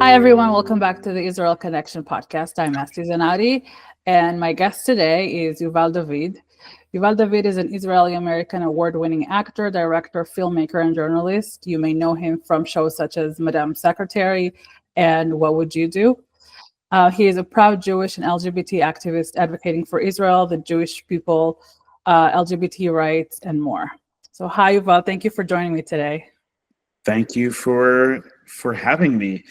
Hi, everyone. Welcome back to the Israel Connection podcast. I'm Esti Zenati, and my guest today is Yuval David. Yuval David is an Israeli-American award-winning actor, director, filmmaker, and journalist. You may know him from shows such as Madam Secretary and What Would You Do? He is a proud Jewish and LGBT activist advocating for Israel, the Jewish people, LGBT rights, and more. So hi, Yuval. Thank you for joining me today. Thank you for having me.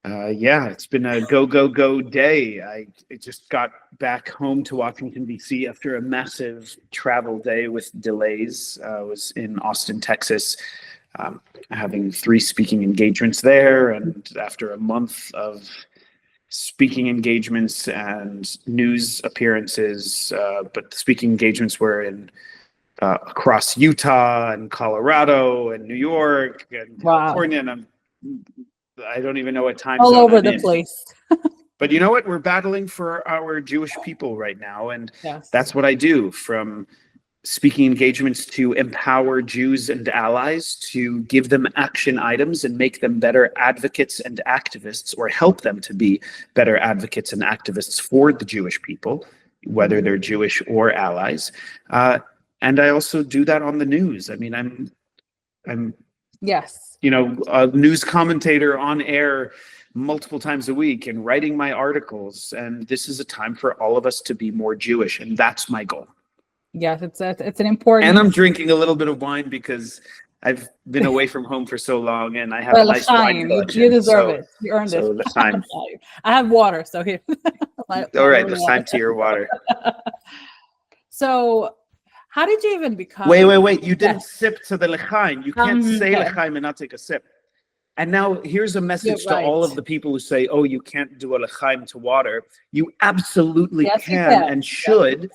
It's been a go day. I just got back home to Washington, D.C. after a massive travel day with delays. I was in Austin, Texas, having 3 speaking engagements there. And after a month of speaking engagements and news appearances, but the speaking engagements were in across Utah and Colorado and New York and California. And I don't even know what time all zone over I'm the in. place. But you know what? We're battling for our Jewish people right now. And Yes. That's what I do, from speaking engagements to empower Jews and allies, to give them action items and make them better advocates and activists, or help them to be better advocates and activists for the Jewish people, whether they're Jewish or allies. And I also do that on the news. I mean, I'm Yes. a news commentator on air multiple times a week and writing my articles. And this is a time for all of us to be more Jewish. And that's my goal. Yes, it's an important. And I'm drinking a little bit of wine because I've been away from home for so long, and I have Well, a nice wine collection. you deserve it. You earned it. L'chaim. I have water, so here. All right, l'chaim to your water. So, how did you even become? Wait. You didn't sip to the l'chaim. You can't say okay. l'chaim and not take a sip. And now here's a message You're to all right. of the people who say, oh, you can't do a l'chaim to water. You absolutely Yes, you can can. and should,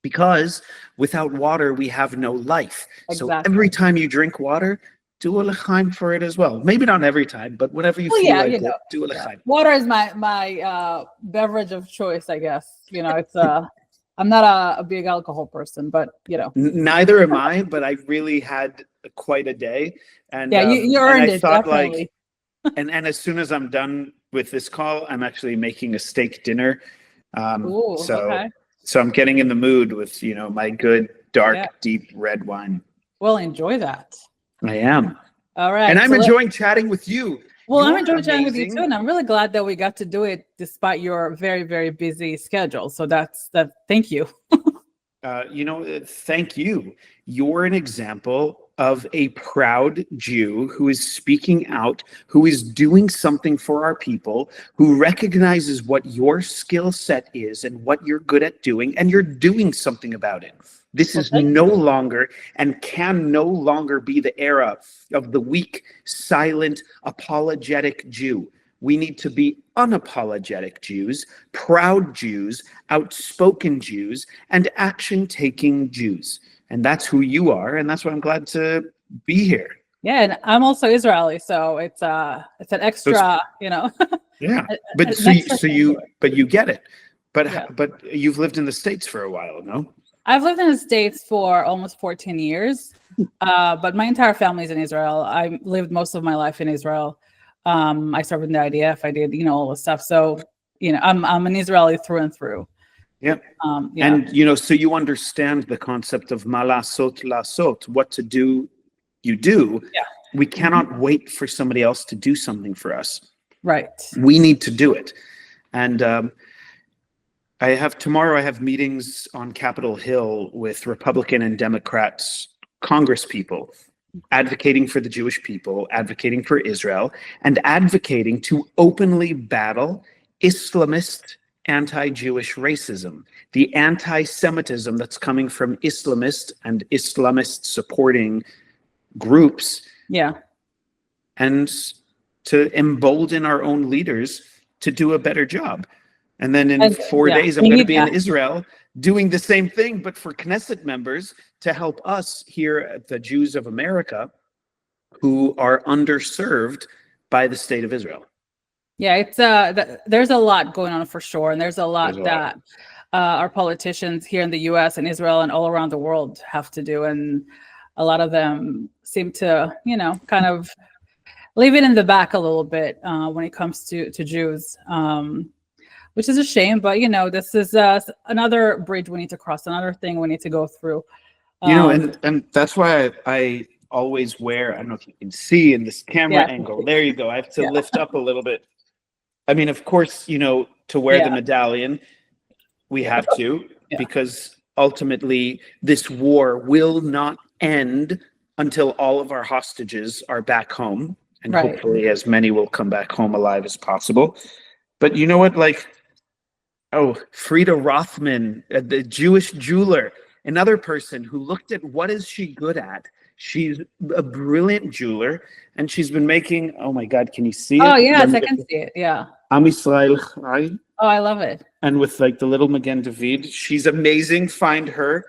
because without water, we have no life. So Exactly. every time you drink water, do a l'chaim for it as well. Maybe not every time, but whenever you feel like it, do a l'chaim. Water is my beverage of choice, I guess. It's I'm not a big alcohol person, but Neither am I, but I really had quite a day. And you earned it, thought, definitely. and as soon as I'm done with this call, I'm actually making a steak dinner. Okay. So I'm getting in the mood with, my good, dark, deep red wine. Well, enjoy that. I am. All right. And I'm enjoying chatting with you. Well, I'm enjoying chatting with you too, and I'm really glad that we got to do it despite your very, very busy schedule. So that's that. Thank you. Thank you. You're an example of a proud Jew who is speaking out, who is doing something for our people, who recognizes what your skill set is and what you're good at doing, and you're doing something about it. This is no longer and can no longer be the era of the weak, silent, apologetic Jew. We need to be unapologetic Jews, proud Jews, outspoken Jews, and action-taking Jews. And that's who you are, and that's why I'm glad to be here. Yeah, and I'm also Israeli, so it's an extra, Yeah, but you get it. But you've lived in the States for a while, no? I've lived in the States for almost 14 years, but my entire family is in Israel. I lived most of my life in Israel. I served in the IDF. I did, all the stuff. So, I'm an Israeli through and through. Yeah. And, so you understand the concept of ma lasot lasot, what to do, you do. Yeah. We cannot wait for somebody else to do something for us. Right. We need to do it. And tomorrow I have meetings on Capitol Hill with Republican and Democrats, Congress people, advocating for the Jewish people, advocating for Israel, and advocating to openly battle Islamist anti-Jewish racism, the anti-Semitism that's coming from Islamist and Islamist supporting groups. Yeah. And to embolden our own leaders to do a better job. And then in 4 days, I'm going to be in Israel doing the same thing, but for Knesset members to help us here at the Jews of America who are underserved by the state of Israel. Yeah, it's there's a lot going on for sure, and there's a lot that our politicians here in the U.S. and Israel and all around the world have to do, and a lot of them seem to, kind of leave it in the back a little bit when it comes to Jews, which is a shame. But this is another bridge we need to cross, another thing we need to go through. And that's why I always wear. I don't know if you can see in this camera Yeah. angle. There you go. I have to Yeah. lift up a little bit. I mean, of course, to wear the medallion, we have to, because ultimately this war will not end until all of our hostages are back home, and hopefully as many will come back home alive as possible. But you know what? Frida Rothman, the Jewish jeweler, another person who looked at what is she good at. She's a brilliant jeweler, and she's been making, oh my God, can you see it? Oh, yes, I can see it. Yeah. Am Yisrael Chai. Oh, I love it. And with the little Magen David, she's amazing. Find her.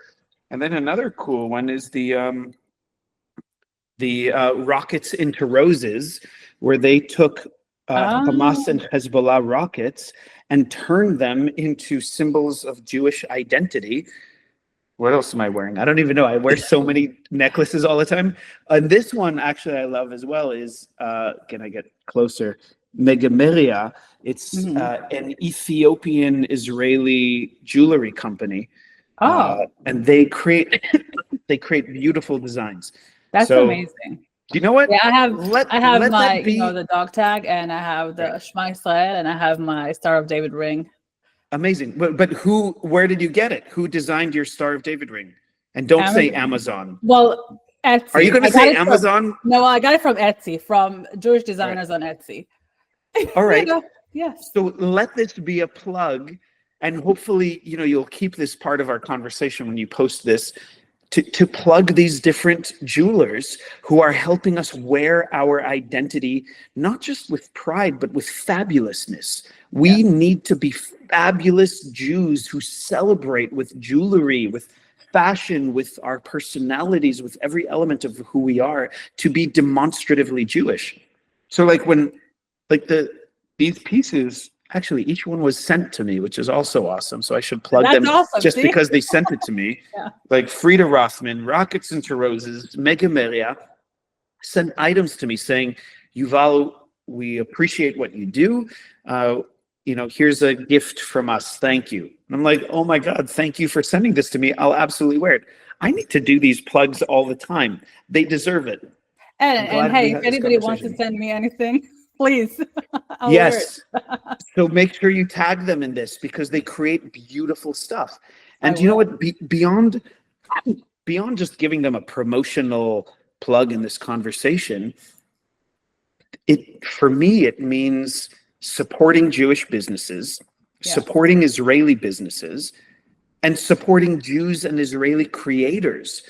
And then another cool one is the rockets into roses, where they took Hamas and Hezbollah rockets and turned them into symbols of Jewish identity. What else am I wearing? I don't even know. I wear so many necklaces all the time. And this one, actually, I love as well is, can I get closer? Megameria. It's an Ethiopian Israeli jewelry company. And they create beautiful designs. That's amazing. You know what? Yeah, I have my the dog tag, and I have the Shema Israel, and I have my Star of David ring. Amazing. But where did you get it? Who designed your Star of David ring? And don't say Amazon. Well, Etsy. Are you going to say Amazon? No, I got it from Etsy, from Jewish designers on Etsy. All right. Yes. So let this be a plug, and hopefully, you'll keep this part of our conversation when you post this, to plug these different jewelers who are helping us wear our identity, not just with pride, but with fabulousness. We need to be fabulous Jews who celebrate with jewelry, with fashion, with our personalities, with every element of who we are, to be demonstratively Jewish. So these pieces, actually, each one was sent to me, which is also awesome. So I should plug them just because they sent it to me. Like Frida Rothman, Rockets into Roses, Megameria sent items to me saying, Yuval, we appreciate what you do. Here's a gift from us. Thank you. And I'm like, oh my God, thank you for sending this to me. I'll absolutely wear it. I need to do these plugs all the time. They deserve it. And hey, if anybody wants to send me anything, please. Yes. So make sure you tag them in this, because they create beautiful stuff. And you know what? Beyond just giving them a promotional plug in this conversation, for me, it means supporting Jewish businesses, supporting Israeli businesses, and supporting Jews and Israeli creators.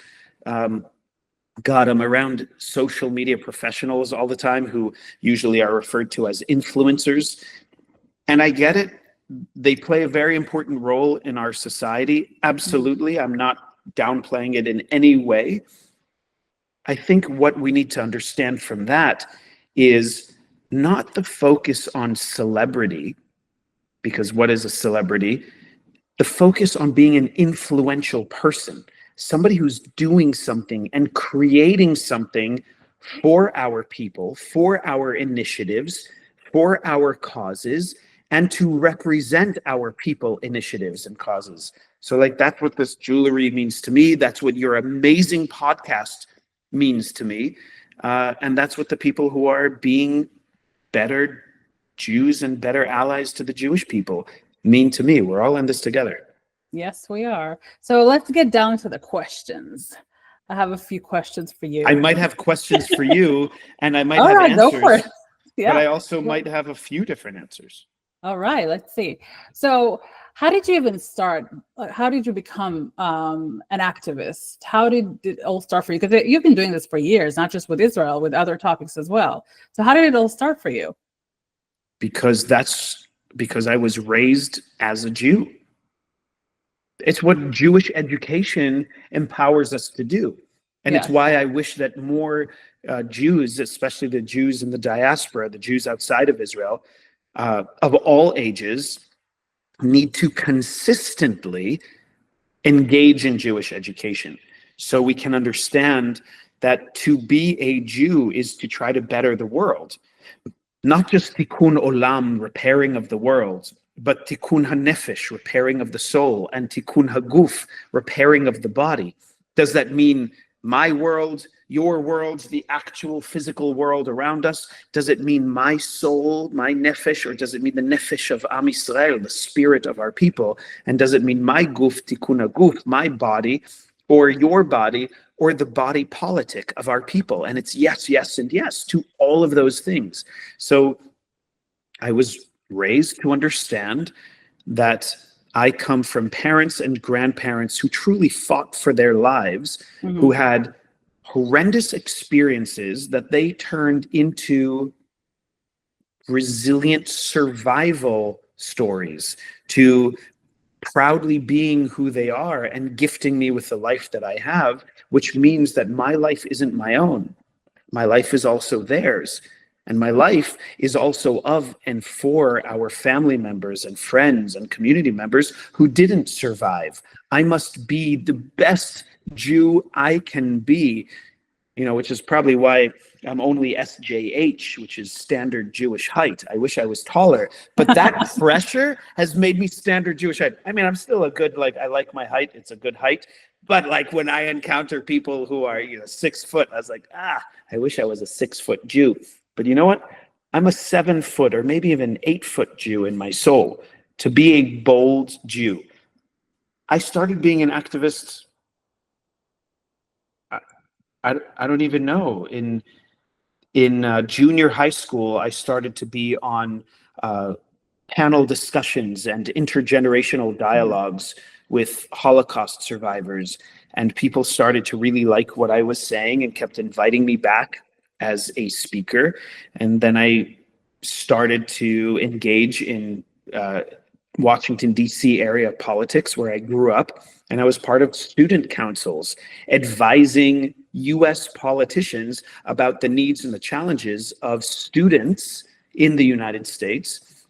God, I'm around social media professionals all the time who usually are referred to as influencers. And I get it. They play a very important role in our society. Absolutely. I'm not downplaying it in any way. I think what we need to understand from that is not the focus on celebrity, because what is a celebrity? The focus on being an influential person. Somebody who's doing something and creating something for our people, for our initiatives, for our causes, and to represent our people, initiatives, and causes. So that's what this jewelry means to me. That's what your amazing podcast means to me. And that's what the people who are being better Jews and better allies to the Jewish people mean to me. We're all in this together. Yes, we are. So let's get down to the questions. I have a few questions for you. I might have questions for you, and I might have answers. Go for it. Yeah. But I also might have a few different answers. All right, let's see. So how did you even start? How did you become an activist? How did it all start for you? Because you've been doing this for years, not just with Israel, with other topics as well. So how did it all start for you? Because I was raised as a Jew. It's what Jewish education empowers us to do. And it's why I wish that more Jews, especially the Jews in the diaspora, the Jews outside of Israel, of all ages, need to consistently engage in Jewish education, so we can understand that to be a Jew is to try to better the world. Not just tikkun olam, repairing of the world, but tikkun hanefesh, repairing of the soul, and tikkun haguf, repairing of the body. Does that mean my world, your world, the actual physical world around us? Does it mean my soul, my nefesh, or does it mean the nefesh of Am Yisrael, the spirit of our people? And does it mean my guf, tikkun haguf, my body, or your body, or the body politic of our people? And it's yes, yes, and yes to all of those things. So I was raised to understand that I come from parents and grandparents who truly fought for their lives, who had horrendous experiences that they turned into resilient survival stories, to proudly being who they are and gifting me with the life that I have, which means that my life isn't my own. My life is also theirs. And my life is also of and for our family members and friends and community members who didn't survive. I must be the best Jew I can be, which is probably why I'm only SJH, which is standard Jewish height. I wish I was taller, but that pressure has made me standard Jewish height. I mean, I'm still a good, I like my height. It's a good height. But when I encounter people who are, 6 foot, I was like, I wish I was a 6 foot Jew. But you know what? I'm a 7 foot or maybe even 8 foot Jew in my soul. To be a bold Jew, I started being an activist. I don't even know. In junior high school, I started to be on panel discussions and intergenerational dialogues with Holocaust survivors, and people started to really like what I was saying and kept inviting me back as a speaker. And then I started to engage in Washington, D.C. area politics where I grew up. And I was part of student councils advising U.S. politicians about the needs and the challenges of students in the United States.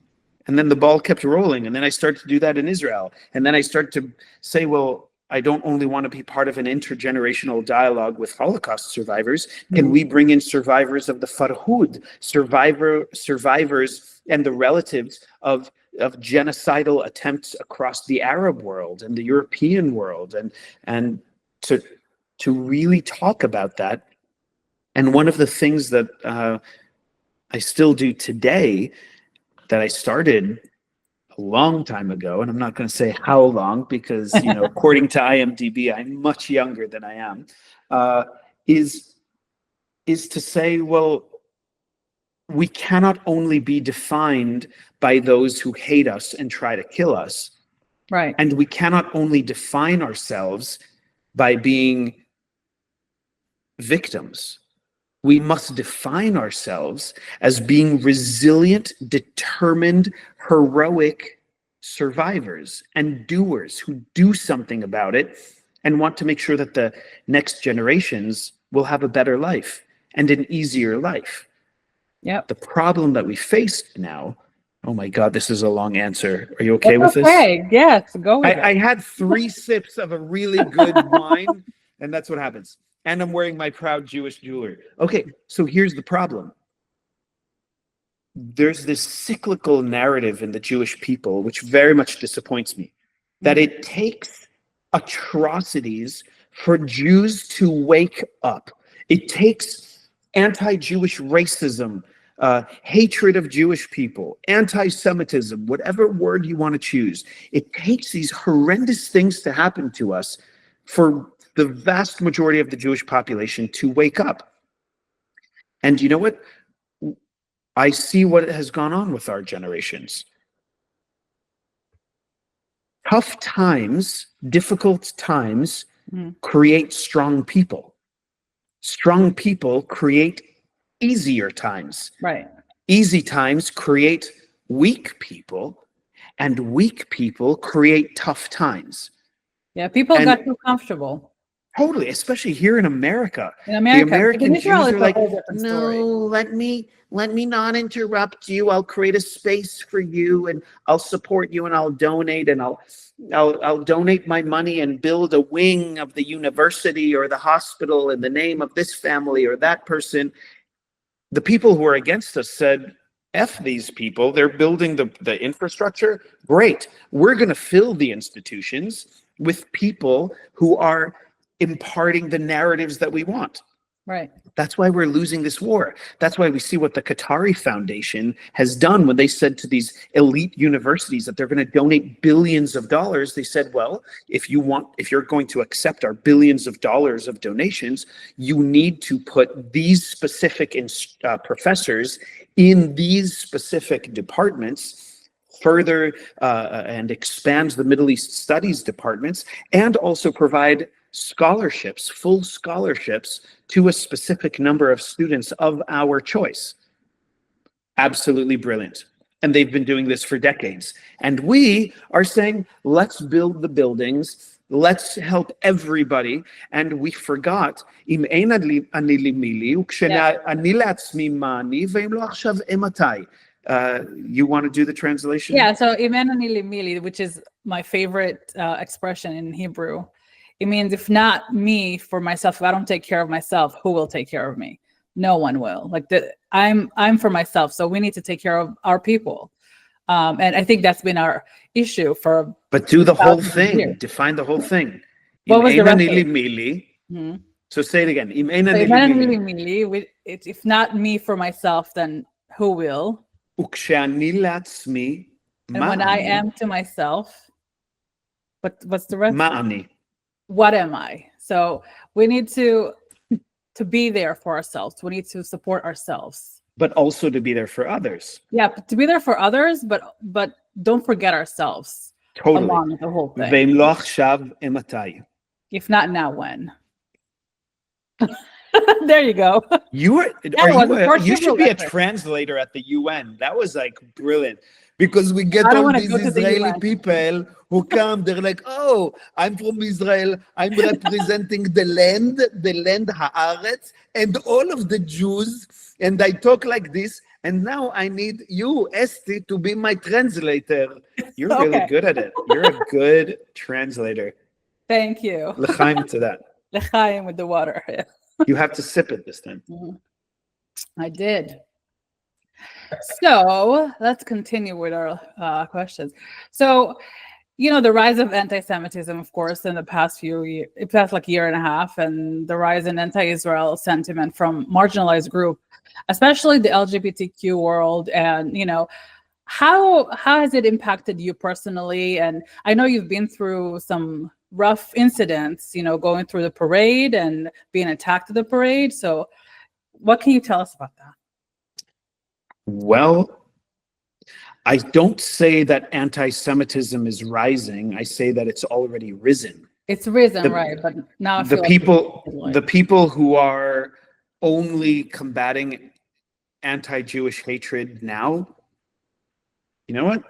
And then the ball kept rolling. And then I started to do that in Israel. And then I started to say, well, I don't only want to be part of an intergenerational dialogue with Holocaust survivors. Can we bring in survivors of the Farhud, survivors and the relatives of genocidal attempts across the Arab world and the European world, and to really talk about that. And one of the things that I still do today, that I started a long time ago, and I'm not going to say how long because, according to IMDb, I'm much younger than I am, is to say, well, we cannot only be defined by those who hate us and try to kill us. Right. And we cannot only define ourselves by being victims. We must define ourselves as being resilient, determined, heroic survivors and doers who do something about it and want to make sure that the next generations will have a better life and an easier life. Yep. The problem that we face now, oh my God, this is a long answer. Are you okay with this? Okay, yes, go with it. I had 3 sips of a really good wine, and that's what happens. And I'm wearing my proud Jewish jewelry. Okay, so here's the problem. There's this cyclical narrative in the Jewish people, which very much disappoints me, that it takes atrocities for Jews to wake up. It takes anti-Jewish racism, hatred of Jewish people, anti-Semitism, whatever word you want to choose. It takes these horrendous things to happen to us for the vast majority of the Jewish population to wake up. And you know what? I see what has gone on with our generations. Tough times, difficult times create strong people. Strong people create easier times. Right. Easy times create weak people, and weak people create tough times. Yeah, people got too comfortable. Totally, especially here in America. In The America, but in American Israel, Jews it's are a like, whole different story. no, let me not interrupt you. I'll create a space for you, and I'll support you, and I'll donate, and I'll donate my money and build a wing of the university or the hospital in the name of this family or that person. The people who are against us said, F these people. They're building the infrastructure. Great. We're going to fill the institutions with people who are imparting the narratives that we want. Right. That's why we're losing this war. That's why we see what the Qatari Foundation has done when they said to these elite universities that they're going to donate billions of dollars. They said, well, if you're going to accept our billions of dollars of donations, you need to put these specific professors in these specific departments, further and expand the Middle East studies departments, and also provide scholarships, full scholarships to a specific number of students of our choice. Absolutely brilliant. And they've been doing this for decades. And we are saying, let's build the buildings, let's help everybody. And we forgot, אם אין אני לי מי לי, וכשאני לעצמי מה אני, ואם לא עכשיו אימתי. You want to do the translation? Yeah, so imenani limili, which is my favorite expression in Hebrew. It means if not me for myself, if I don't take care of myself, who will take care of me? No one will. Like I'm for myself, so we need to take care of our people. And I think that's been our issue for. But do the whole thing. Years. Define the whole thing. What was the rest of it? Mm-hmm. So say it again. If not me for myself, then who will? וכשאני לעצמי, and when I am to myself, what's the rest? מה אני? What am I? So we need to be there for ourselves. We need to support ourselves. But also to be there for others. Yeah, to be there for others, but don't forget ourselves. Totally. Along the whole thing. ואם לא עכשיו, אימתי? If not now, when? There you go. You should be a translator at the UN. That was like brilliant. Because we get all these Israeli people who come, they're like, oh, I'm from Israel, I'm representing the land haaretz, and all of the Jews, and I talk like this, and now I need you, Esti, to be my translator. You're really good at it. You're a good translator. Thank you. L'chaim to that. L'chaim with the water. You have to sip it this time. I did. So let's continue with our questions. So, the rise of anti-Semitism, of course, in the past year and a half, and the rise in anti-Israel sentiment from marginalized group, especially the LGBTQ world, and how has it impacted you personally? And I know you've been through some rough incidents, going through the parade and being attacked at the parade. So what can you tell us about that? Well, I don't say that anti-Semitism is rising. I say that it's already risen. It's risen, right? But now the people who are only combating anti-Jewish hatred now, you know what?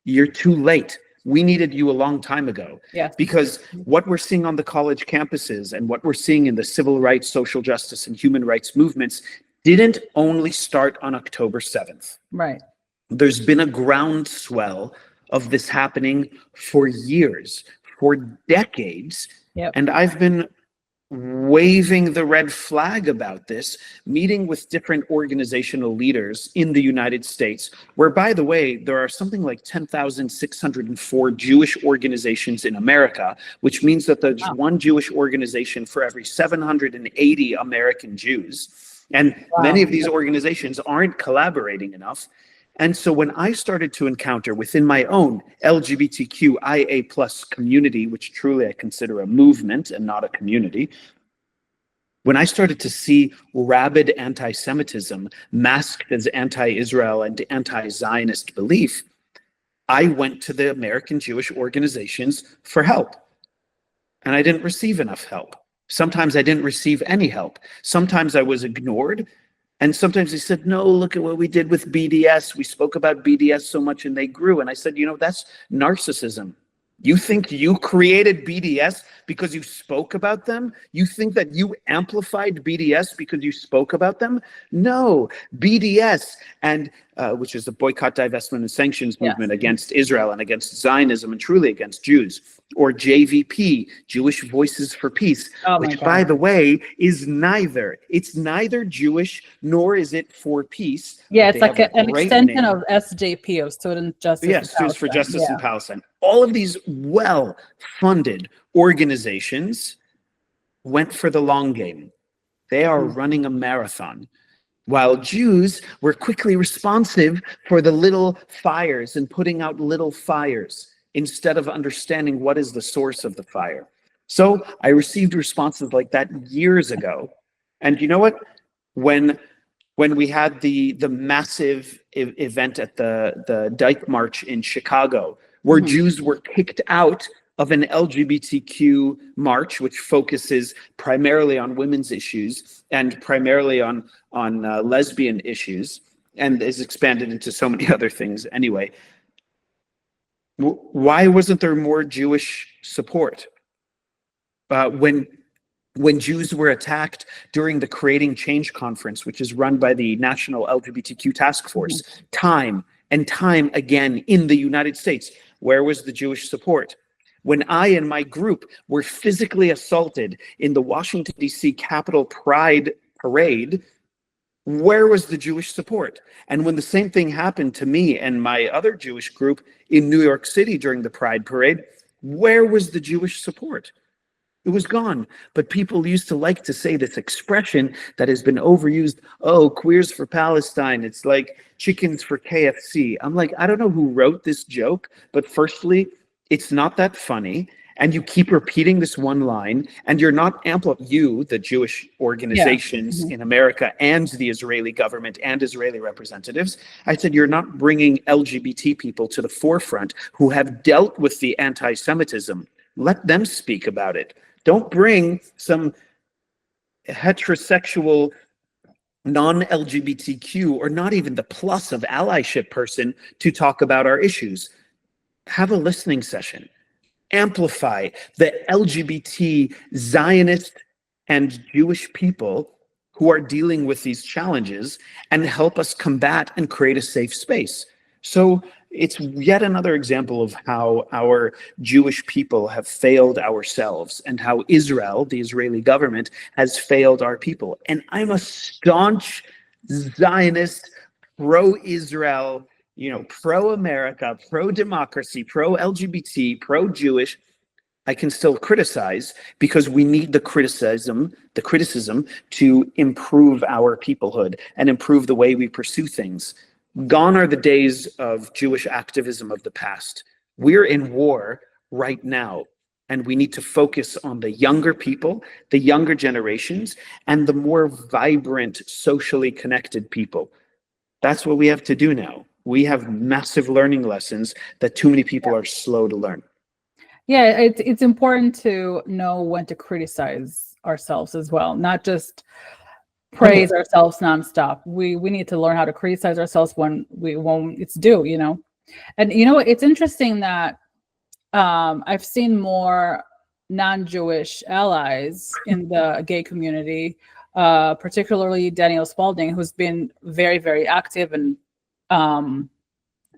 You're too late. We needed you a long time ago. Yes. Because what we're seeing on the college campuses and what we're seeing in the civil rights, social justice, and human rights movements didn't only start on October 7th. Right. There's been a groundswell of this happening for years, for decades. Yep. And I've been waving the red flag about this, meeting with different organizational leaders in the United States, where, by the way, there are something like 10,604 Jewish organizations in America, which means that there's one Jewish organization for every 780 American Jews. And many of these organizations aren't collaborating enough. And so when I started to encounter within my own LGBTQIA plus community, which truly I consider a movement and not a community, when I started to see rabid anti-Semitism masked as anti-Israel and anti-Zionist belief, I went to the American Jewish organizations for help. And I didn't receive enough help. Sometimes I didn't receive any help. Sometimes I was ignored. And sometimes they said, no, look at what we did with BDS. We spoke about BDS so much and they grew. And I said, that's narcissism. You think you created BDS because you spoke about them? You think that you amplified BDS because you spoke about them? No, BDS, and which is the boycott, divestment, and sanctions movement against Israel and against Zionism and truly against Jews, or JVP, Jewish Voices for Peace, which, by the way, is neither. It's neither Jewish nor is it for peace. Yeah, it's like an extension of SJP, of Student Justice. Yes, Students for Justice in Palestine. All of these well-funded organizations went for the long game. They are running a marathon, while Jews were quickly responsive for the little fires and putting out little fires instead of understanding what is the source of the fire. So I received responses like that years ago. And you know what? When we had the massive event at the Dyke March in Chicago, where Jews were kicked out of an LGBTQ march, which focuses primarily on women's issues and primarily on lesbian issues, and is expanded into so many other things anyway. Why wasn't there more Jewish support? When Jews were attacked during the Creating Change Conference, which is run by the National LGBTQ Task Force, time and time again in the United States, where was the Jewish support? When I and my group were physically assaulted in the Washington, D.C. Capitol Pride Parade, where was the Jewish support? And when the same thing happened to me and my other Jewish group in New York City during the Pride Parade, where was the Jewish support? It was gone. But people used to like to say this expression that has been overused, oh, queers for Palestine. It's like chickens for KFC. I'm like, I don't know who wrote this joke, but firstly, it's not that funny. And you keep repeating this one line, and you're not you, the Jewish organizations in America and the Israeli government and Israeli representatives. I said, you're not bringing LGBT people to the forefront who have dealt with the anti-Semitism. Let them speak about it. Don't bring some heterosexual, non-LGBTQ, or not even the plus of allyship person to talk about our issues. Have a listening session. Amplify the LGBT, Zionist, and Jewish people who are dealing with these challenges and help us combat and create a safe space. So it's yet another example of how our Jewish people have failed ourselves and how Israel, the Israeli government, has failed our people. And I'm a staunch Zionist, pro-Israel, pro-America, pro-democracy, pro-LGBT, pro-Jewish. I can still criticize because we need the criticism to improve our peoplehood and improve the way we pursue things. Gone are the days of Jewish activism of the past. We're in war right now, and we need to focus on the younger people, the younger generations, and the more vibrant, socially connected people. That's what we have to do now. We have massive learning lessons that too many people are slow to learn. Yeah, it's important to know when to criticize ourselves as well, not just praise ourselves nonstop. We need to learn how to criticize ourselves when it's due, And it's interesting that I've seen more non-Jewish allies in the gay community, particularly Daniel Spalding, who's been very, very active and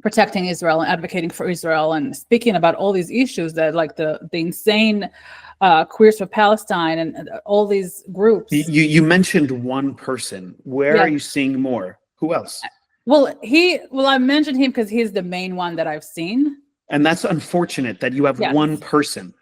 protecting Israel and advocating for Israel and speaking about all these issues that, like the insane Queers for Palestine and all these groups. You mentioned one person. Where are you seeing more? Who else? Well, I mentioned him because he's the main one that I've seen. And that's unfortunate that you have one person.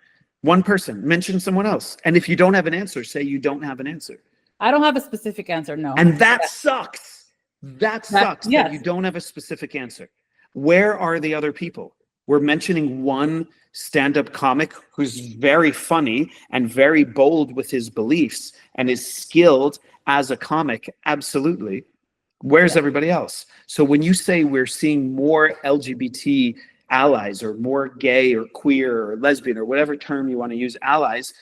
One person. Mention someone else. And if you don't have an answer, say you don't have an answer. I don't have a specific answer, no. And that sucks. That sucks that you don't have a specific answer. Where are the other people? We're mentioning one stand-up comic who's very funny and very bold with his beliefs and is skilled as a comic, absolutely. Where's everybody else? So when you say we're seeing more LGBT allies or more gay or queer or lesbian or whatever term you want to use, allies,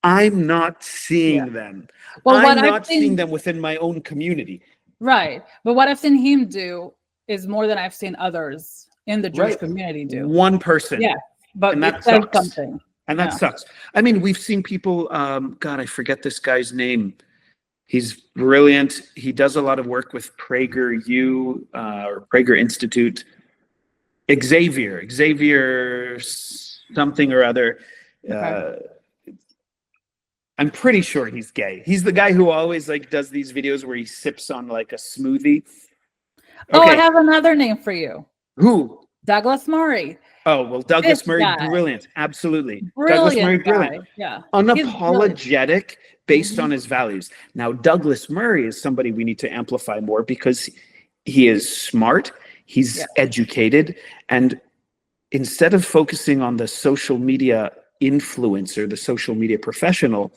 I'm not seeing them. Well, I'm not seeing them within my own community. Right. But what I've seen him do is more than I've seen others in the Jewish community do. One person. Yeah. but And it that says sucks. something. And that Yeah. sucks. I mean, we've seen people, God, I forget this guy's name. He's brilliant. He does a lot of work with PragerU or Prager Institute. Xavier something or other. Okay. I'm pretty sure he's gay. He's the guy who always like does these videos where he sips on like a smoothie. Oh, I Okay, have another name for you. who? Douglas Murray. Oh, well, This Douglas Murray, guy. brilliant. Absolutely. Douglas Brilliant Murray, brilliant. guy. Yeah. He's brilliant. Unapologetic based Mhm. on his values. Now, Douglas Murray is somebody we need to amplify more because he is smart, Yeah. he's educated, and instead of focusing on the social media influencer, the social media professional,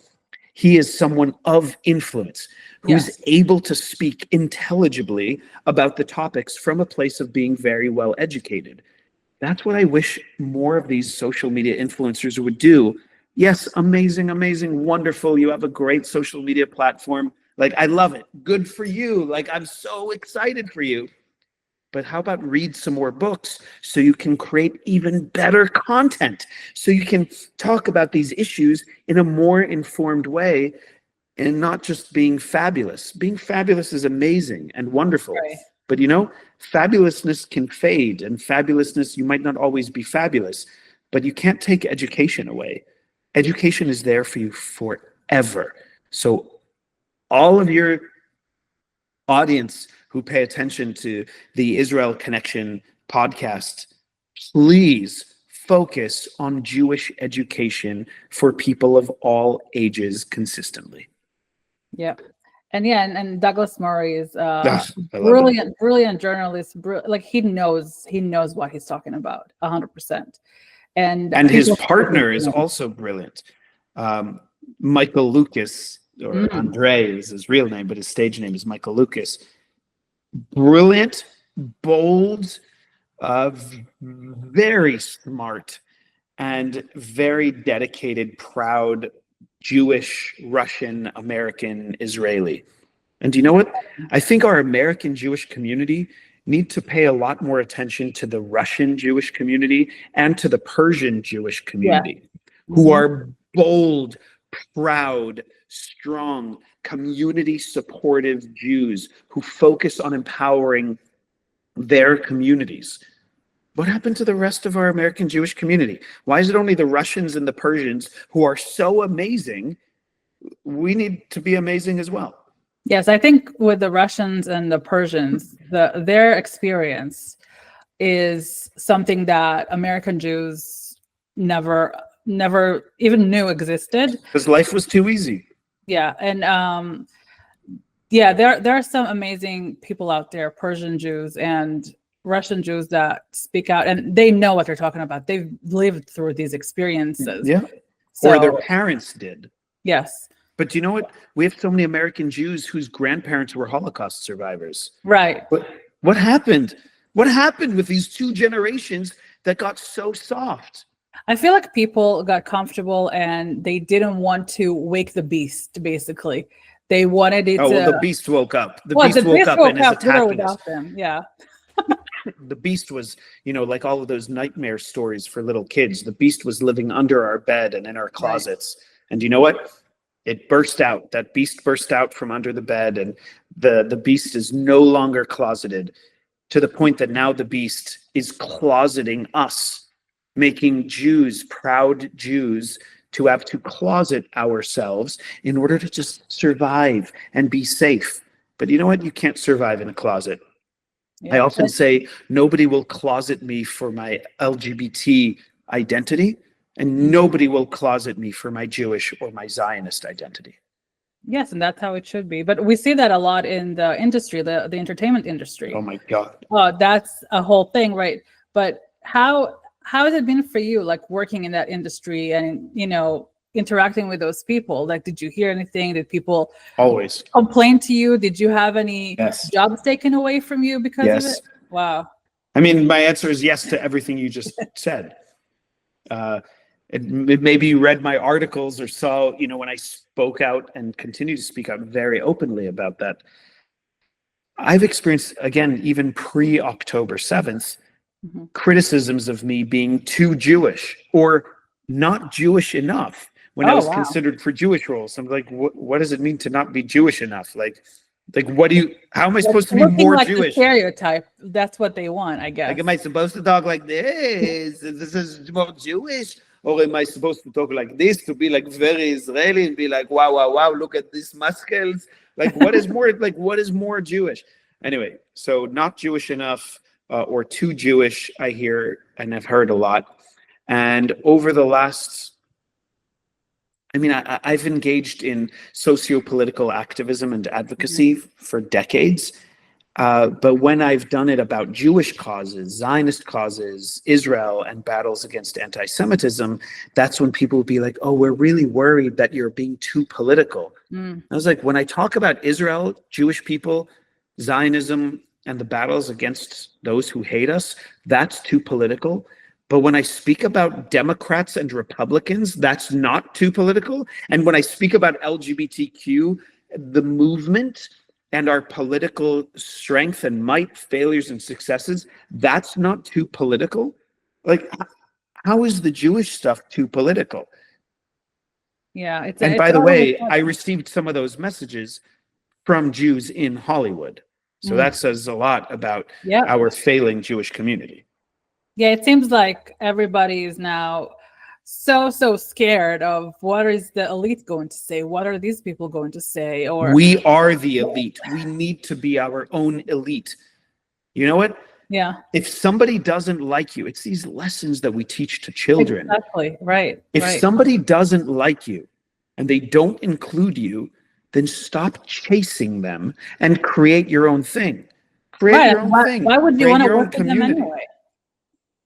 he is someone of influence who's Yes. able to speak intelligibly about the topics from a place of being very well educated. That's what I wish more of these social media influencers would do. Yes, amazing, amazing, wonderful. You have a great social media platform. Like, I love it. Good for you. Like, I'm so excited for you. But how about read some more books so you can create even better content, so you can talk about these issues in a more informed way and not just being fabulous. Being fabulous is amazing and wonderful. Right. But fabulousness can fade, and fabulousness, you might not always be fabulous, but you can't take education away. Education is there for you forever. So all of your audience who pay attention to the Israel Connection podcast, please focus on Jewish education for people of all ages consistently. Yeah. And yeah, and Douglas Murray is I love brilliant journalist. Like he knows what he's talking about 100%. And his people partner is also brilliant. Michael Lucas, or Andre is his real name, but his stage name is Michael Lucas. Brilliant, bold, very smart, and very dedicated, proud Jewish, Russian, American, Israeli. And you know what? I think our American Jewish community need to pay a lot more attention to the Russian Jewish community and to the Persian Jewish community, who are bold, proud, strong, community supportive Jews who focus on empowering their communities. What happened to the rest of our American Jewish community? Why is it only the Russians and the Persians who are so amazing? We need to be amazing as well. Yes, I think with the Russians and the Persians, their experience is something that American Jews never even knew existed. Because life was too easy. Yeah, and there are some amazing people out there, Persian Jews and Russian Jews, that speak out, and they know what they're talking about. They've lived through these experiences. Yeah. So, or their parents did. Yes. But you know what? We have so many American Jews whose grandparents were Holocaust survivors. Right. What happened? What happened with these two generations that got so soft? I feel like people got comfortable and they didn't want to wake the beast, basically. They wanted it to... well, the beast woke up. The beast woke up and is attacking us. Them. Yeah. The beast was, like all of those nightmare stories for little kids. The beast was living under our bed and in our closets. Right. And you know what? It burst out. That beast burst out from under the bed, and the beast is no longer closeted, to the point that now the beast is closeting us, making Jews, proud Jews, to have to closet ourselves in order to just survive and be safe. But you know what? You can't survive in a closet. Yeah. I often say nobody will closet me for my LGBT identity, and nobody will closet me for my Jewish or my Zionist identity. Yes, and that's how it should be. But we see that a lot in the industry, the entertainment industry. Oh my God. That's a whole thing, right? But how has it been for you, like working in that industry and, interacting with those people? Like, did you hear anything? Did people always complain to you? Did you have any jobs taken away from you because of it? Wow. I mean, my answer is yes to everything you just said. Maybe you read my articles or saw, when I spoke out and continue to speak out very openly about that. I've experienced, again, even pre-October 7th, criticisms of me being too Jewish or not Jewish enough when I Oh, was wow. considered for Jewish roles. I'm like, what does it mean to not be Jewish enough? Like, how am I supposed to be Looking more like the Jewish? stereotype. That's what they want, I Like, guess. am I supposed to talk like this? This is more Jewish? Or am I supposed to talk like this to be like very Israeli and be like, wow, wow, wow, look at these muscles? Like, what is more Jewish? Anyway, so not Jewish enough or too Jewish, I hear and have heard a lot. And over the last, I've engaged in socio-political activism and advocacy for decades. But when I've done it about Jewish causes, Zionist causes, Israel, and battles against anti-Semitism, that's when people will be like, oh, we're really worried that you're being too political. I was like, when I talk about Israel, Jewish people, Zionism, and the battles against those who hate us, that's too political. But when I speak about Democrats and Republicans, that's not too political. And when I speak about LGBTQ, the movement and our political strength and might, failures and successes, that's not too political. Like, how is the Jewish stuff too political? Yeah, And it's by the all of a way, I sudden. received some of those messages from Jews in Hollywood. So that says a lot about Yeah. our failing Jewish community. Yeah, it seems like everybody is now so scared of what is the elite going to say? What are these people going to say? Or We are the elite. We need to be our own elite. You know what? yeah, If somebody doesn't like you, it's these lessons that we teach to children. exactly. Right. If right. somebody doesn't like you and they don't include you, then stop chasing them and create your own thing. Create Right. your own thing. Why would you Create want to your own work with them community. anyway?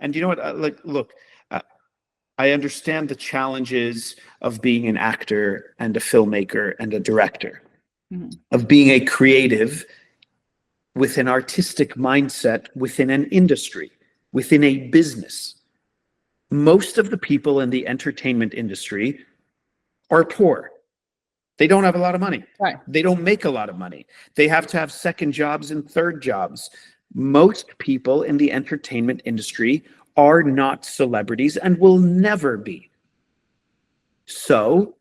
And you know what? Look, I understand the challenges of being an actor and a filmmaker and a director, of being a creative with an artistic mindset within an industry, within a business. Most of the people in the entertainment industry are poor. They don't have a lot of money. Right. They don't make a lot of money. They have to have second jobs and third jobs. Most people in the entertainment industry are not celebrities and will never be. So,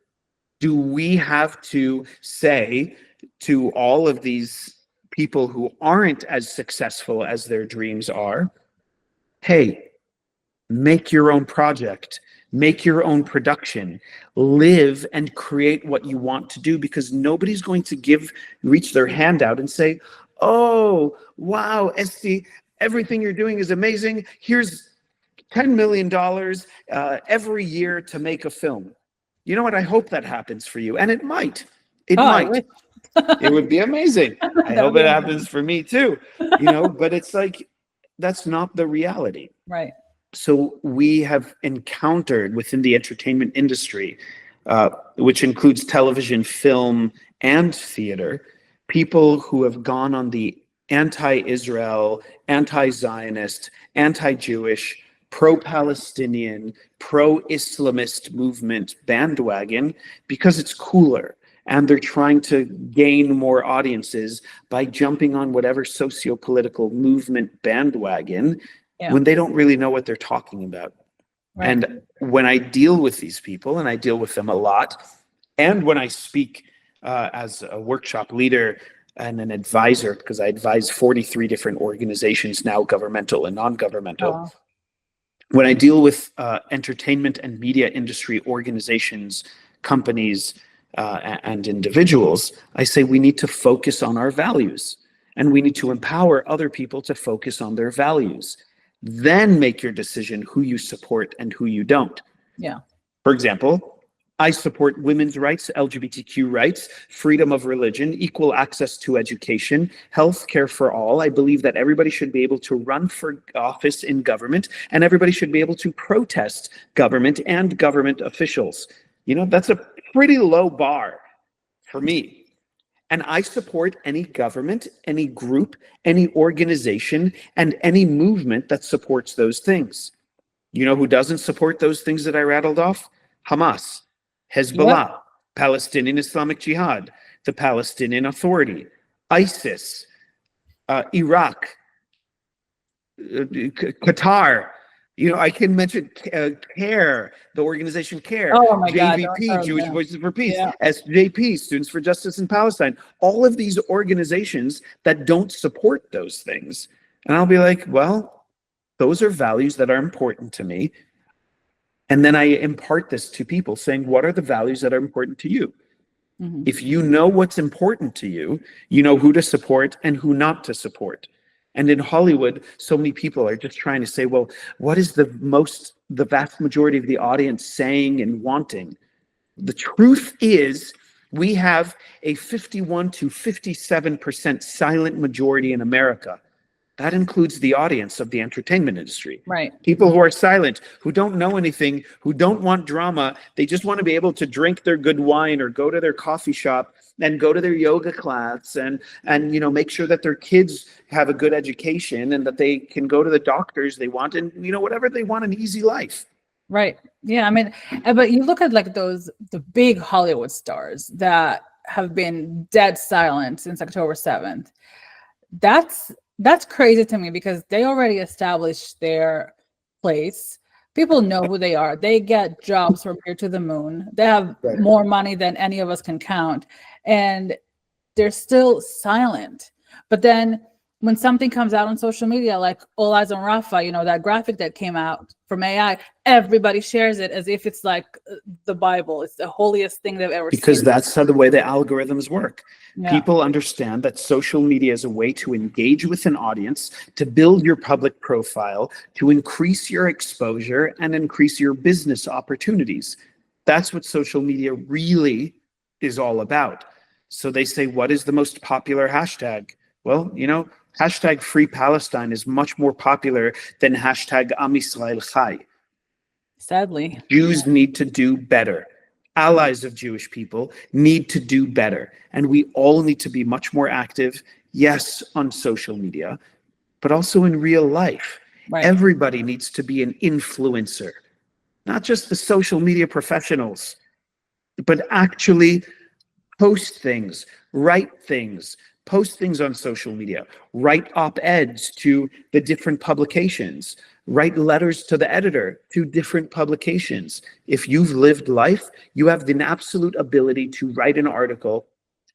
do we have to say to all of these people who aren't as successful as their dreams are, hey, make your own project, make your own production, live and create what you want to do, because nobody's going to reach their hand out and say, oh, wow, Esti, everything you're doing is amazing. Here's $10 million every year to make a film. You know what? I hope that happens for you. And it might. It might. It would be amazing. I hope it happens for me too. But it's like, that's not the reality. Right. So we have encountered within the entertainment industry, which includes television, film, and theater, people who have gone on the anti-Israel, anti-Zionist, anti-Jewish, pro-Palestinian, pro-Islamist movement bandwagon because it's cooler. And they're trying to gain more audiences by jumping on whatever socio-political movement bandwagon when they don't really know what they're talking about. Right. And when I deal with these people, and I deal with them a lot, and when I speak as a workshop leader and an advisor, because I advise 43 different organizations now, governmental and non-governmental. When I deal with entertainment and media industry organizations, companies, and individuals, I say we need to focus on our values, and we need to empower other people to focus on their values. Then make your decision who you support and who you don't. Yeah. For example, I support women's rights, LGBTQ rights, freedom of religion, equal access to education, health care for all. I believe that everybody should be able to run for office in government, and everybody should be able to protest government and government officials. That's a pretty low bar for me. And I support any government, any group, any organization, and any movement that supports those things. You know who doesn't support those things that I rattled off? Hamas, Hezbollah, Palestinian Islamic Jihad, the Palestinian Authority, ISIS, Iraq, Qatar. I can mention CARE, the organization CARE, Oh my God, don't JVP, start with Jewish them. Voices for Peace, Yeah. SJP, Students for Justice in Palestine, all of these organizations that don't support those things. And I'll be like, well, those are values that are important to me. And then I impart this to people saying, what are the values that are important to you? Mhm. If you know what's important to you, you know who to support and who not to support. And in Hollywood, so many people are just trying to say, well, what is the vast majority of the audience saying and wanting? The truth is, we have a 51 to 57% silent majority in America. That includes the audience of the entertainment industry. Right. People who are silent, who don't know anything, who don't want drama. They just want to be able to drink their good wine or go to their coffee shop and go to their yoga class and make sure that their kids have a good education and that they can go to the doctors they want and whatever they want, an easy life. Right. Yeah. I mean, but you look at like the big Hollywood stars that have been dead silent since October 7th. That's crazy to me because they already established their place. People know who they are. They get jobs from here to the moon. They have Right. more money than any of us can count. And they're still silent. But then when something comes out on social media, like All Eyes on Rafa, that graphic that came out from AI, everybody shares it as if it's like the Bible. It's the holiest thing they've ever seen. Because that's how the way the algorithms work. Yeah. People understand that social media is a way to engage with an audience, to build your public profile, to increase your exposure and increase your business opportunities. That's what social media really is all about. So they say, what is the most popular hashtag? Well, hashtag Free Palestine is much more popular than hashtag Am Yisrael Chai. Sadly. Jews need to do better. Allies of Jewish people need to do better. And we all need to be much more active, yes, on social media, but also in real life. Right. Everybody needs to be an influencer, not just the social media professionals, but actually post things, write things, post things on social media, write op-eds to the different publications, write letters to the editor to different publications. If you've lived life, you have the absolute ability to write an article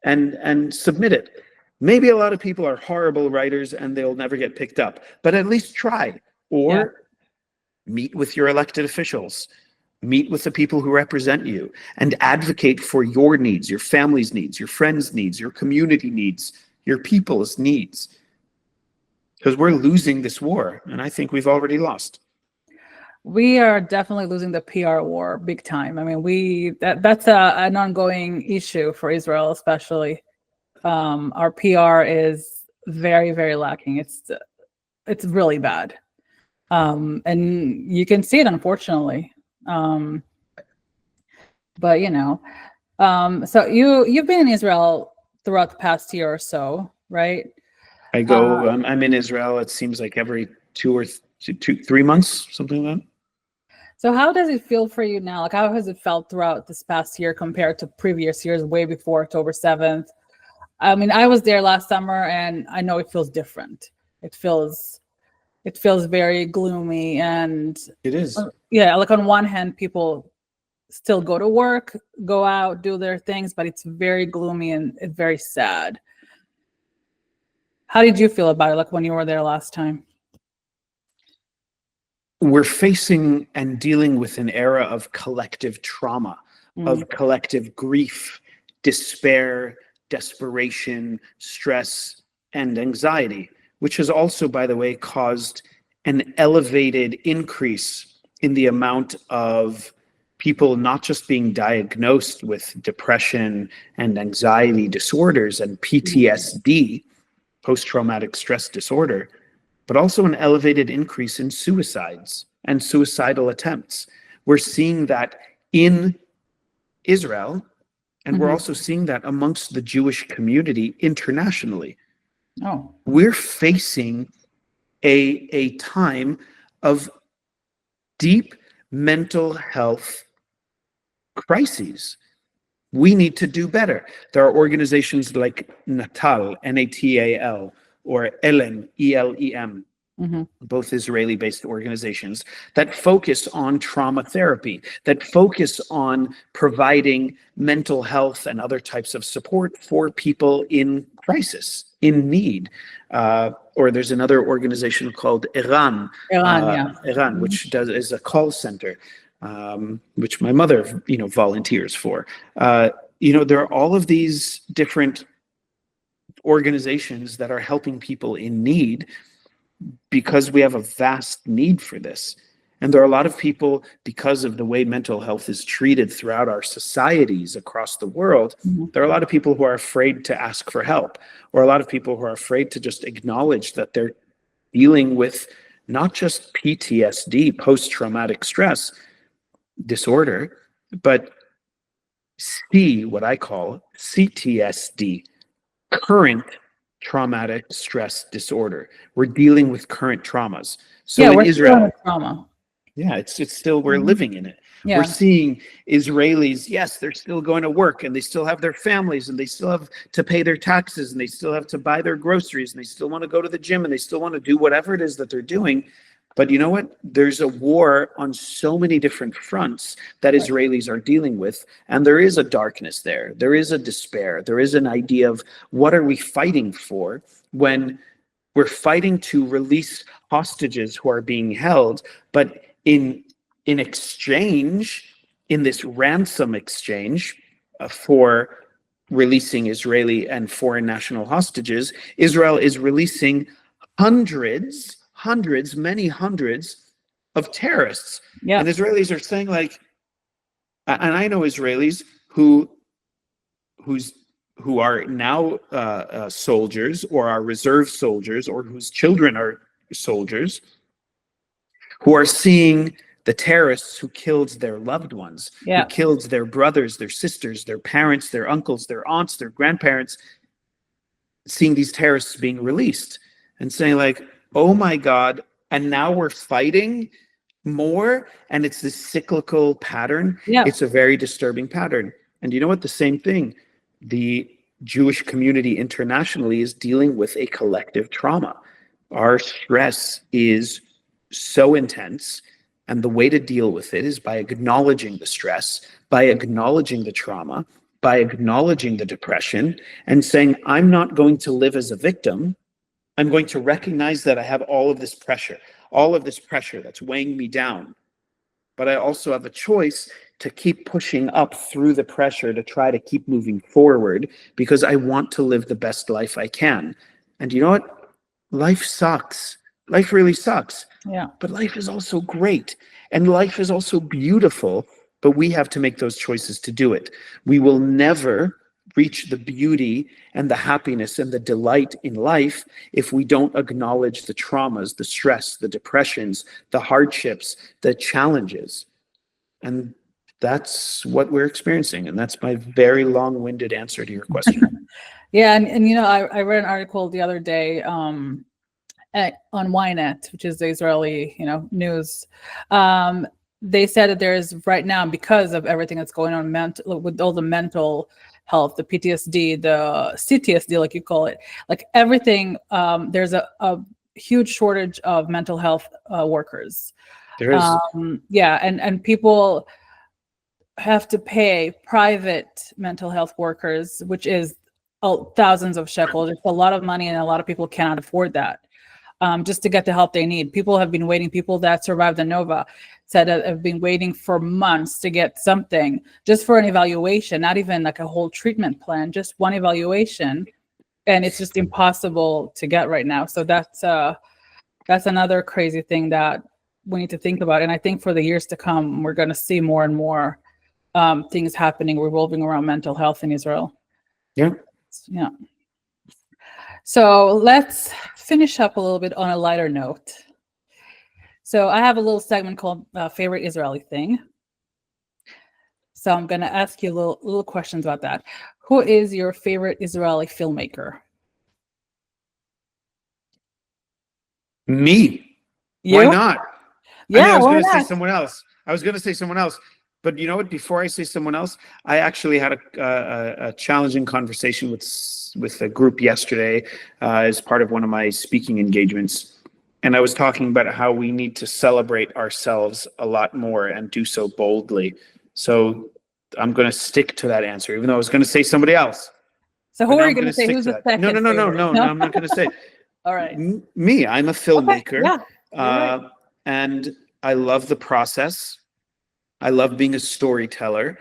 and submit it. Maybe a lot of people are horrible writers and they'll never get picked up, but at least try. Or meet with your elected officials. Meet with the people who represent you and advocate for your needs, your family's needs, your friends' needs, your community needs, your people's needs. Because we're losing this war, and I think we've already lost. We are definitely losing the PR war big time. I mean, that's an ongoing issue for Israel, especially. Our PR is very, very lacking. It's really bad, and you can see it, unfortunately. But so you've been in Israel throughout the past year or so, right? I go. I'm in Israel. It seems like every 3 months, something like that. So how does it feel for you now? Like, how has it felt throughout this past year compared to previous years, way before October 7th? I mean, I was there last summer, and I know it feels different. It feels very gloomy, and it is. Yeah, like on one hand, people still go to work, go out, do their things, but it's very gloomy and it's very sad. How did you feel about it, like when you were there last time? We're facing and dealing with an era of collective trauma, of collective grief, despair, desperation, stress, and anxiety, which has also, by the way, caused an elevated increase in the amount of people not just being diagnosed with depression and anxiety disorders and PTSD, post-traumatic stress disorder, but also an elevated increase in suicides and suicidal attempts. We're seeing that in Israel, and we're also seeing that amongst the Jewish community internationally. Oh, we're facing a time of deep mental health crises. We need to do better. There are organizations like Natal, Natal, or ELEM, ELEM, both Israeli-based organizations that focus on trauma therapy, that focus on providing mental health and other types of support for people in crisis, in need. Or there's another organization called Iran, Iran, which is a call center, which my mother, volunteers for. There are all of these different organizations that are helping people in need, because we have a vast need for this. And there are a lot of people, because of the way mental health is treated throughout our societies across the world, there are a lot of people who are afraid to ask for help, or a lot of people who are afraid to just acknowledge that they're dealing with not just PTSD, post-traumatic stress disorder, but what I call CTSD, current traumatic stress disorder. We're dealing with current traumas. So in Israel, trauma. Yeah, it's still, we're living in it. Yeah. We're seeing Israelis, yes, they're still going to work, and they still have their families, and they still have to pay their taxes, and they still have to buy their groceries, and they still want to go to the gym, and they still want to do whatever it is that they're doing. But you know what? There's a war on so many different fronts that Israelis are dealing with, and there is a darkness there. There is a despair. There is an idea of, what are we fighting for when we're fighting to release hostages who are being held, but in exchange, in this ransom exchange for releasing Israeli and foreign national hostages, Israel is releasing many hundreds of terrorists. Yeah. And Israelis are saying, like, and I know Israelis who are now soldiers, or are reserve soldiers, or whose children are soldiers, who are seeing the terrorists who killed their loved ones, who killed their brothers, their sisters, their parents, their uncles, their aunts, their grandparents, seeing these terrorists being released and saying, like, oh my God, and now we're fighting more, and it's this cyclical pattern. It's a very disturbing pattern. And you know what? The same thing, the Jewish community internationally is dealing with a collective trauma. Our stress is so intense, and the way to deal with it is by acknowledging the stress, by acknowledging the trauma, by acknowledging the depression, and saying, I'm not going to live as a victim. I'm going to recognize that I have all of this pressure that's weighing me down. But I also have a choice to keep pushing up through the pressure, to try to keep moving forward, because I want to live the best life I can. And you know what? Life sucks. Life really sucks. Yeah. But life is also great. And life is also beautiful. But we have to make those choices to do it. We will never reach the beauty and the happiness and the delight in life if we don't acknowledge the traumas, the stress, the depressions, the hardships, the challenges. And that's what we're experiencing. And that's my very long-winded answer to your question. Yeah. And I read an article the other day on Ynet, which is the Israeli, news. They said that there is right now, because of everything that's going on with all the mental health, the PTSD, the CTSD, like you call it, like everything, there's a huge shortage of mental health workers. There is. And people have to pay private mental health workers, which is thousands of shekels. It's a lot of money, and a lot of people cannot afford that. Just to get the help they need. People have been waiting. People that survived the Nova said that have been waiting for months to get something, just for an evaluation, not even like a whole treatment plan, just one evaluation. And it's just impossible to get right now. So that's another crazy thing that we need to think about. And I think for the years to come, we're going to see more and more things happening revolving around mental health in Israel. Yeah. Yeah. So let's finish up a little bit on a lighter note. So I have a little segment called Favorite Israeli Thing. So I'm going to ask you little questions about that. Who is your favorite Israeli filmmaker? Me. You? Why not? Yeah, I mean, I was why going to say not? someone else. But you know what? Before I say someone else, I actually had a challenging conversation with a group yesterday as part of one of my speaking engagements. And I was talking about how we need to celebrate ourselves a lot more and do so boldly. So I'm going to stick to that answer, even though I was going to say somebody else. So But who now are you I'm going going to to say? stick Who's to the that. No, second no, no, no, favorite? no, no. I'm not going to say All right. me. I'm a Okay. filmmaker, Yeah. You're right. and I love the process. I love being a storyteller.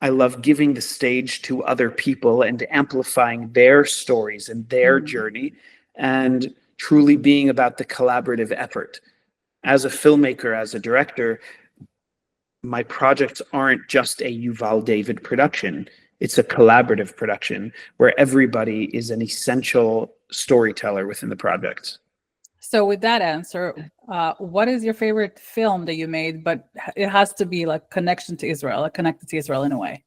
I love giving the stage to other people and amplifying their stories and their Mm. journey, and truly being about the collaborative effort. As a filmmaker, as a director, my projects aren't just a Yuval David production. It's a collaborative production where everybody is an essential storyteller within the project. So with that answer, what is your favorite film that you made? But it has to be like connection to Israel, like connected to Israel in a way.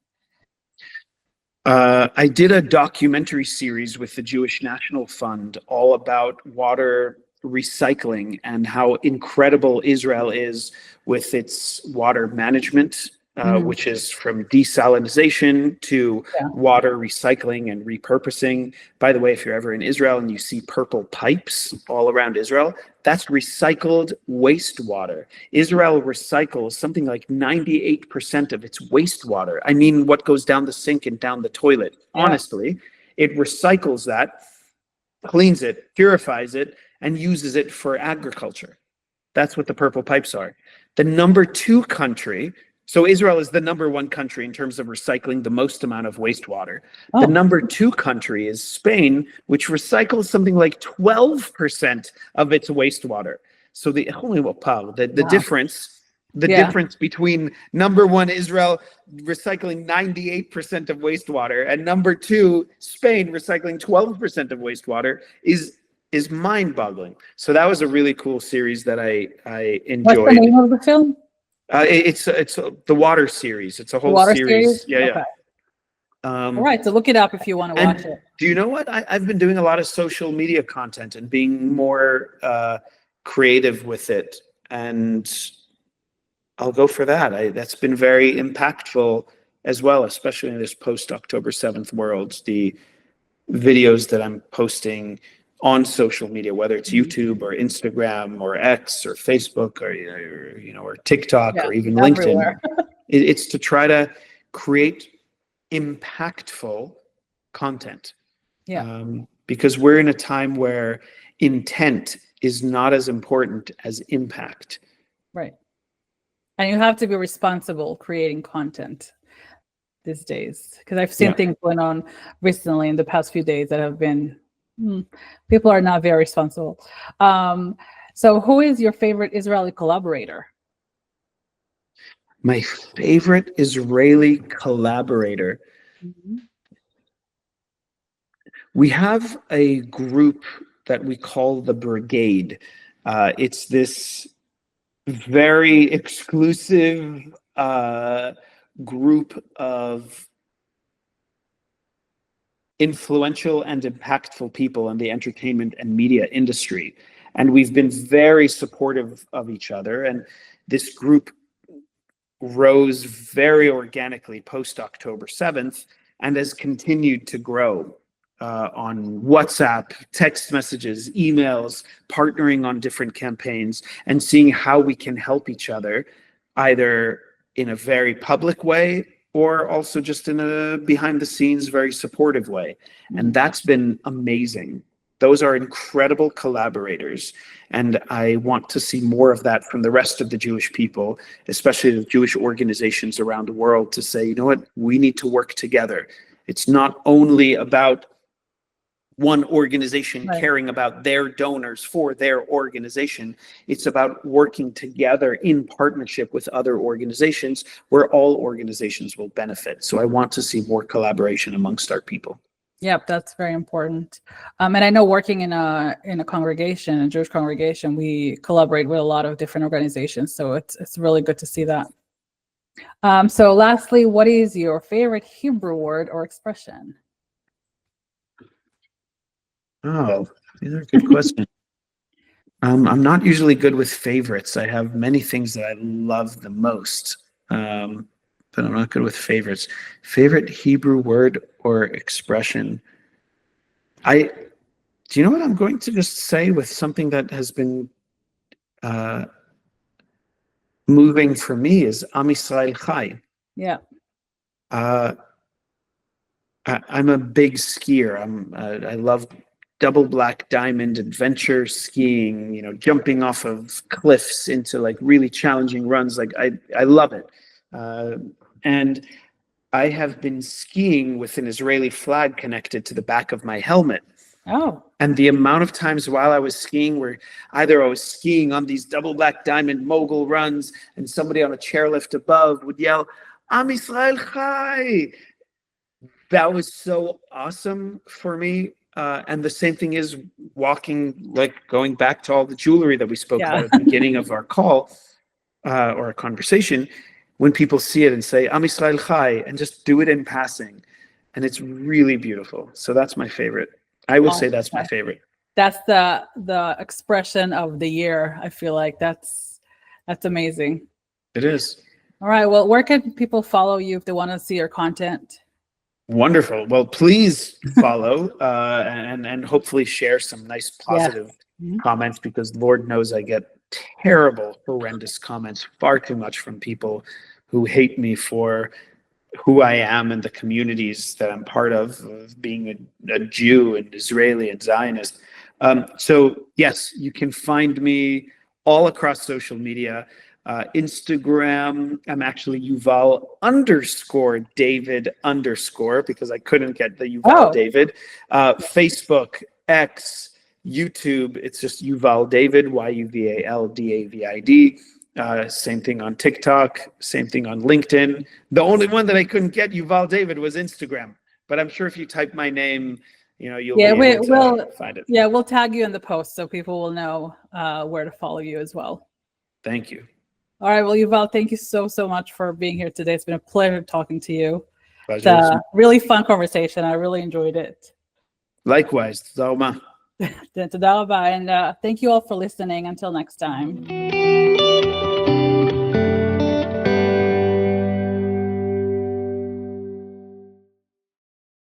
I did a documentary series with the Jewish National Fund all about water recycling and how incredible Israel is with its water management, Mm. which is from desalinization to Yeah. water recycling and repurposing. By the way, if you're ever in Israel and you see purple pipes all around Israel, that's recycled wastewater. Israel recycles something like 98% of its wastewater. I mean, what goes down the sink and down the toilet. Yeah. Honestly, it recycles that, cleans it, purifies it, and uses it for agriculture. That's what the purple pipes are. The number two country, so Israel is the number one country in terms of recycling the most amount of wastewater. The Oh, number two country is Spain, which recycles something like 12% of its wastewater. So the wow. difference, the Yeah. difference between number one Israel recycling 98% of wastewater and number two Spain recycling 12% of wastewater is mind-boggling. So that was a really cool series that I What's the enjoyed. name of the film? It's the Water series. It's a The whole Water series? series. Yeah, yeah. Okay. All right. So look it up if you want to watch And it. do you know what? I've been doing a lot of social media content and being more creative with it, and I'll go for that. That's been very impactful as well, especially in this post-October 7th world. The videos that I'm posting on social media, whether it's Mhm. YouTube or Instagram or X or Facebook or or TikTok Yeah. or even LinkedIn, Everywhere. it's to try to create impactful content, Yeah. because we're in a time where intent is not as important as impact. Right. And you have to be responsible creating content these days because I've seen Yeah. things going on recently in the past few days that have been people are not very responsible. So who is your favorite Israeli collaborator? My favorite Israeli collaborator. Mhm. We have a group that we call the Brigade. It's this very exclusive group of influential and impactful people in the entertainment and media industry. And we've been very supportive of each other. And this group rose very organically post October 7th and has continued to grow on WhatsApp, text messages, emails, partnering on different campaigns, and seeing how we can help each other either in a very public way or also just in a behind the scenes, very supportive way. And that's been amazing. Those are incredible collaborators. And I want to see more of that from the rest of the Jewish people, especially the Jewish organizations around the world, to say, you know what, we need to work together. It's not only about one organization Right. caring about their donors for their organization. It's about working together in partnership with other organizations where all organizations will benefit. So I want to see more collaboration amongst our people. Yep, that's very important. And I know working in a congregation, a Jewish congregation, we collaborate with a lot of different organizations. So it's really good to see that. So lastly, what is your favorite Hebrew word or expression? Oh, these are good questions. I'm not usually good with favorites. I have many things that I love the most, but I'm not good with favorites. Favorite Hebrew word or expression? Do you know what I'm going to just say with something that has been uh, moving for me is Am Yisrael Chai. Yeah. I'm a big skier. I love double black diamond adventure skiing, jumping off of cliffs into like really challenging runs. Like I love it. And I have been skiing with an Israeli flag connected to the back of my helmet. Oh. And the amount of times while I was skiing where either I was skiing on these double black diamond mogul runs and somebody on a chairlift above would yell, Am Yisrael Chai. That was so awesome for me. And the same thing is walking, like going back to all the jewelry that we spoke about at the beginning of our call or our conversation, when people see it and say, Am Yisrael Chai, and just do it in passing. And it's really beautiful. So that's my favorite. I will say that's my favorite. That's the expression of the year. I feel like that's amazing. It is. All right. Well, where can people follow you if they want to see your content? Wonderful. Well, please follow and hopefully share some nice positive comments, because Lord knows I get terrible, horrendous comments far too much from people who hate me for who I am and the communities that I'm part of being a Jew and Israeli and Zionist. So yes, you can find me all across social media. Instagram, I'm actually Yuval_David_ because I couldn't get the Yuval David. Facebook, X, YouTube, it's just Yuval David, YUVALDAVID. Same thing on TikTok, same thing on LinkedIn. The only one that I couldn't get Yuval David was Instagram, but I'm sure if you type my name, you'll be able to find it. Yeah, we'll tag you in the post so people will know where to follow you as well. Thank you. All right. Well, Yuval, thank you so much for being here today. It's been a pleasure talking to you. Pleasure. It's a really fun conversation. I really enjoyed it. Likewise. Tודה רבה. And thank you all for listening. Until next time.